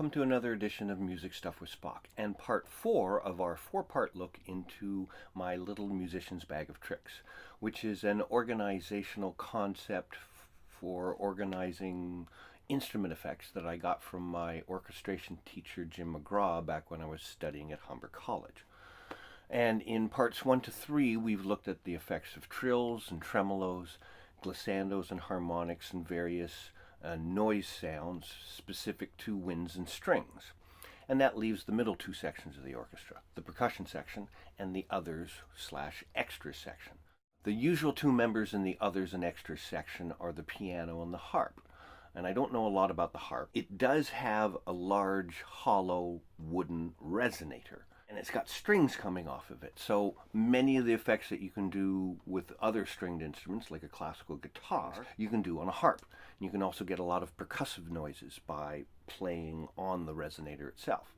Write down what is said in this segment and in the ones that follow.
welcome to another edition of Music Stuff with Spock, and part 4 of our 4-part look into my little musician's bag of tricks, which is an organizational concept for organizing instrument effects that I got from my orchestration teacher Jim McGraw back when I was studying at Humber College. And in parts 1 to 3, we've looked at the effects of trills and tremolos, glissandos and harmonics, and various noise sounds specific to winds and strings. And that leaves the middle 2 sections of the orchestra, the percussion section and the others/extras section. The usual 2 members in the others and extras section are the piano and the harp. And I don't know a lot about the harp. It does have a large, hollow, wooden resonator, and it's got strings coming off of it. So many of the effects that you can do with other stringed instruments, like a classical guitar, you can do on a harp. And you can also get a lot of percussive noises by playing on the resonator itself.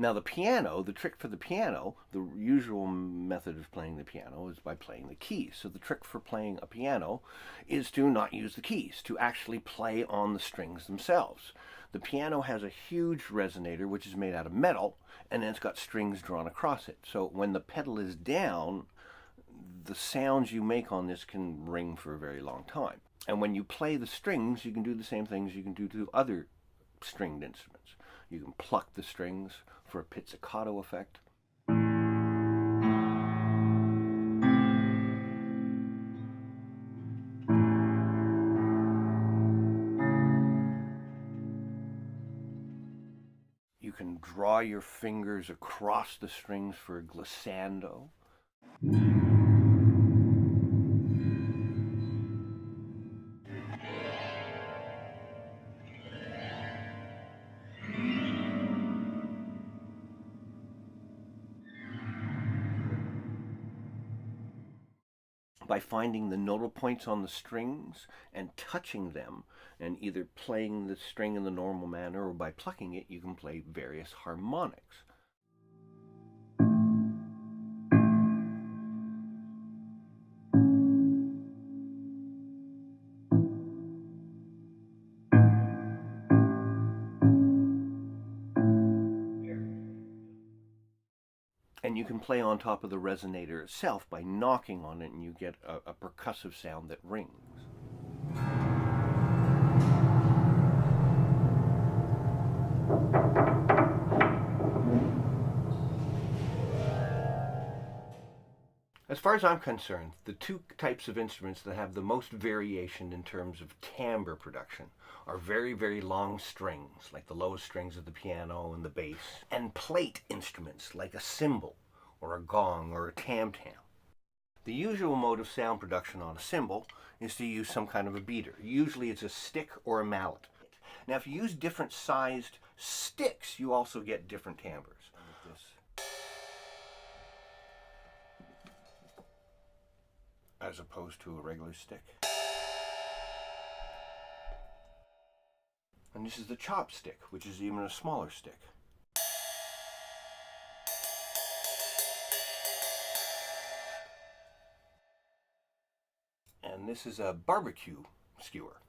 Now the piano, the trick for the piano, the usual method of playing the piano is by playing the keys. So the trick for playing a piano is to not use the keys, to actually play on the strings themselves. The piano has a huge resonator which is made out of metal, and then it's got strings drawn across it. So when the pedal is down, the sounds you make on this can ring for a very long time. And when you play the strings, you can do the same things you can do to other stringed instruments. You can pluck the strings for a pizzicato effect. You can draw your fingers across the strings for a glissando. By finding the nodal points on the strings and touching them, and either playing the string in the normal manner or by plucking it, you can play various harmonics. And you can play on top of the resonator itself by knocking on it, and you get a percussive sound that rings. As far as I'm concerned, the 2 types of instruments that have the most variation in terms of timbre production are very, very long strings, like the lowest strings of the piano and the bass, and plate instruments, like a cymbal, or a gong, or a tam-tam. The usual mode of sound production on a cymbal is to use some kind of a beater. Usually it's a stick or a mallet. Now if you use different sized sticks, you also get different timbres. As opposed to a regular stick. And this is the chopstick, which is even a smaller stick. And this is a barbecue skewer.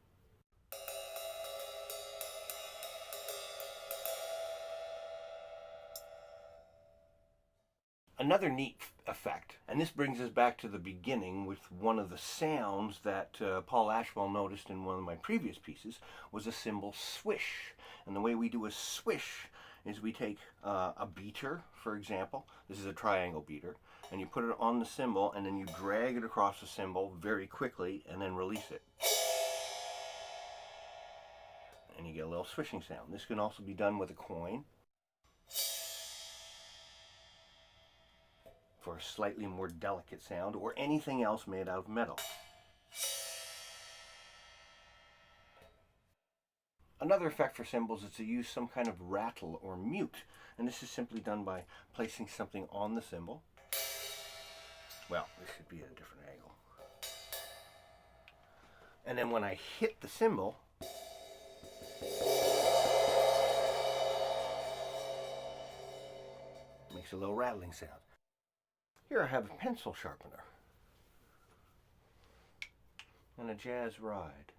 Another neat effect. And this brings us back to the beginning with one of the sounds that Paul Ashwell noticed in one of my previous pieces was a cymbal swish. And the way we do a swish is we take a beater, for example. This is a triangle beater. And you put it on the cymbal and then you drag it across the cymbal very quickly and then release it. And you get a little swishing sound. This can also be done with a coin for a slightly more delicate sound, or anything else made out of metal. Another effect for cymbals is to use some kind of rattle or mute, and this is simply done by placing something on the cymbal. Well, this should be at a different angle. And then when I hit the cymbal, it makes a little rattling sound. Here I have a pencil sharpener and a jazz ride.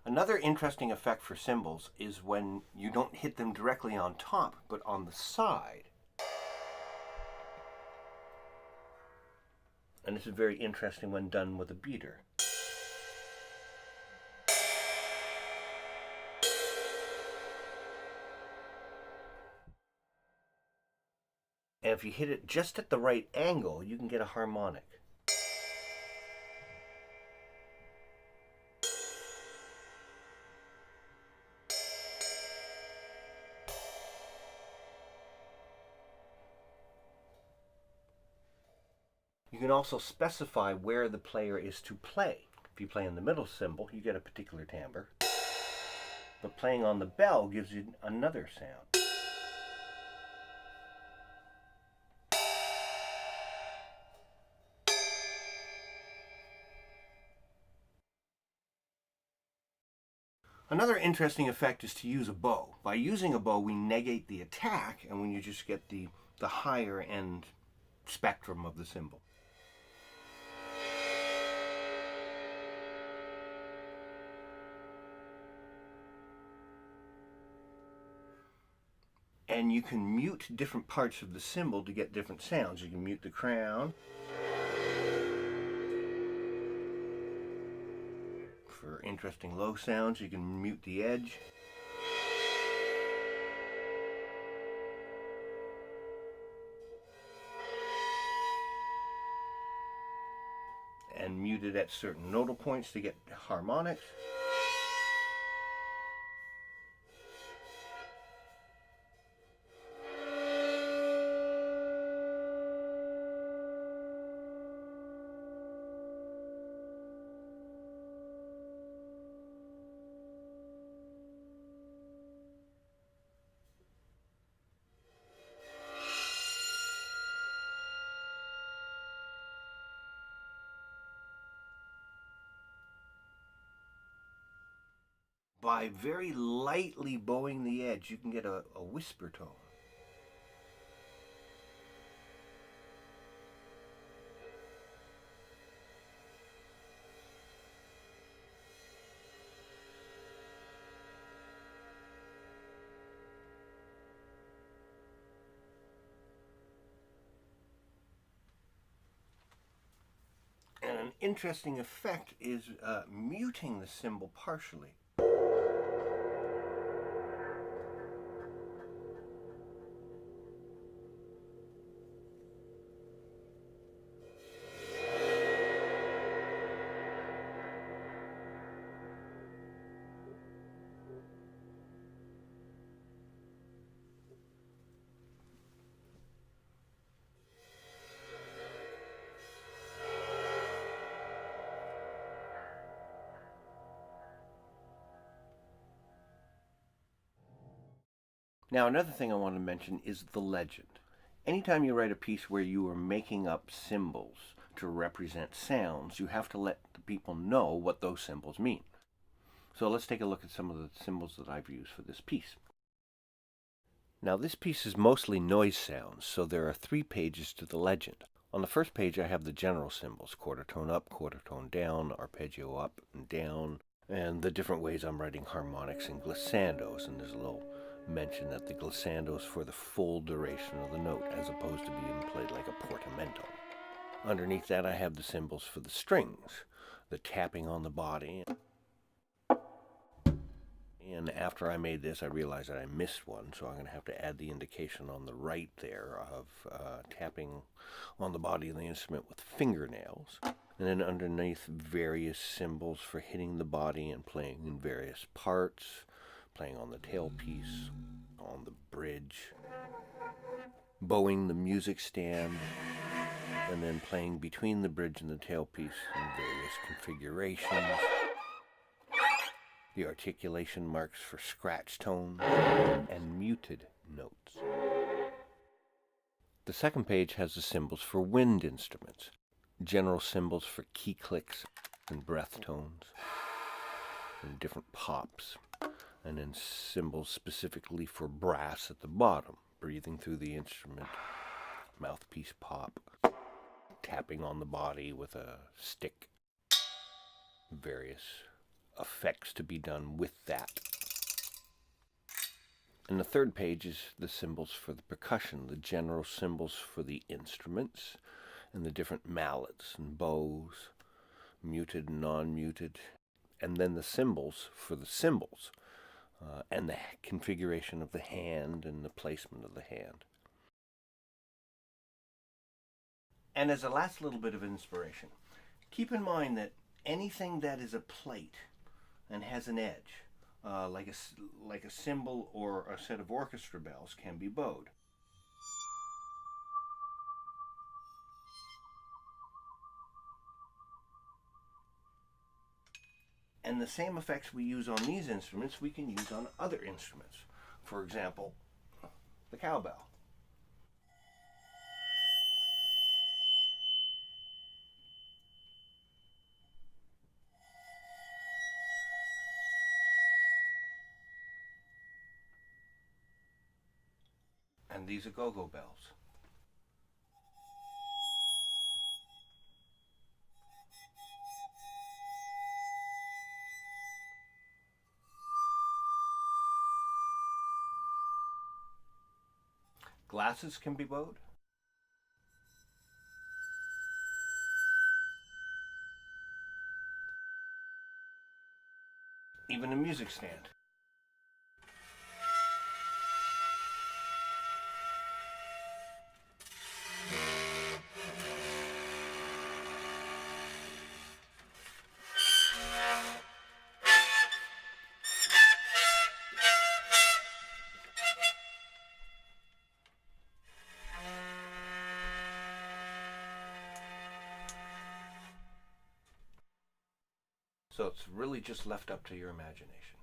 Another interesting effect for cymbals is when you don't hit them directly on top, but on the side. And this is very interesting when done with a beater. And if you hit it just at the right angle, you can get a harmonic. You can also specify where the player is to play. If you play in the middle cymbal, you get a particular timbre. But playing on the bell gives you another sound. Another interesting effect is to use a bow. By using a bow, we negate the attack, and when you just get the higher end spectrum of the cymbal. And you can mute different parts of the cymbal to get different sounds. You can mute the crown for interesting low sounds. You can mute the edge. And mute it at certain nodal points to get harmonics. By very lightly bowing the edge, you can get a whisper tone. And an interesting effect is muting the cymbal partially. Now, another thing I want to mention is the legend. Anytime you write a piece where you are making up symbols to represent sounds, you have to let the people know what those symbols mean. So let's take a look at some of the symbols that I've used for this piece. Now, this piece is mostly noise sounds, so there are 3 pages to the legend. On the first page, I have the general symbols: quarter tone up, quarter tone down, arpeggio up and down, and the different ways I'm writing harmonics and glissandos. And there's a little mention that the glissandos for the full duration of the note, as opposed to being played like a portamento. Underneath that, I have the symbols for the strings, the tapping on the body. And after I made this, I realized that I missed one, so I'm going to have to add the indication on the right there of tapping on the body of the instrument with fingernails. And then underneath, various symbols for hitting the body and playing in various parts, playing on the tailpiece, on the bridge, bowing the music stand, and then playing between the bridge and the tailpiece in various configurations. The articulation marks for scratch tones and muted notes. The second page has the symbols for wind instruments, general symbols for key clicks and breath tones, and different pops, and then symbols specifically for brass at the bottom, breathing through the instrument, mouthpiece pop, tapping on the body with a stick, various effects to be done with that. And the third page is the symbols for the percussion, the general symbols for the instruments, and the different mallets and bows, muted and non-muted, and then the symbols for the cymbals, and the configuration of the hand and the placement of the hand. And as a last little bit of inspiration, keep in mind that anything that is a plate and has an edge, like a cymbal or a set of orchestra bells, can be bowed. And the same effects we use on these instruments, we can use on other instruments. For example, the cowbell. And these are go-go bells. Glasses can be bowed. Even a music stand. So it's really just left up to your imagination.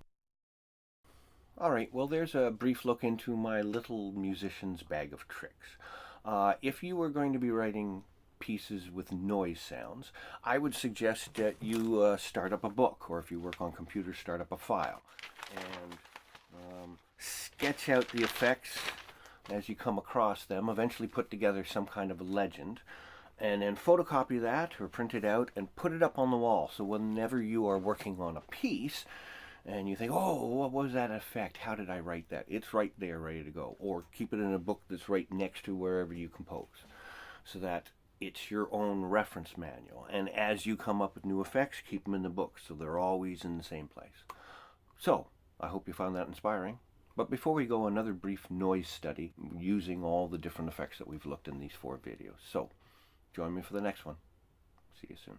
All right, well, there's a brief look into my little musician's bag of tricks. If you were going to be writing pieces with noise sounds, I would suggest that you start up a book, or if you work on computers, start up a file, and sketch out the effects as you come across them, eventually put together some kind of a legend, and then photocopy that or print it out and put it up on the wall. So whenever you are working on a piece and you think, oh, what was that effect? How did I write that? It's right there, ready to go. Or keep it in a book that's right next to wherever you compose, so that it's your own reference manual. And as you come up with new effects, keep them in the book so they're always in the same place. So I hope you found that inspiring. But before we go, another brief noise study using all the different effects that we've looked in these 4 videos. So join me for the next one. See you soon.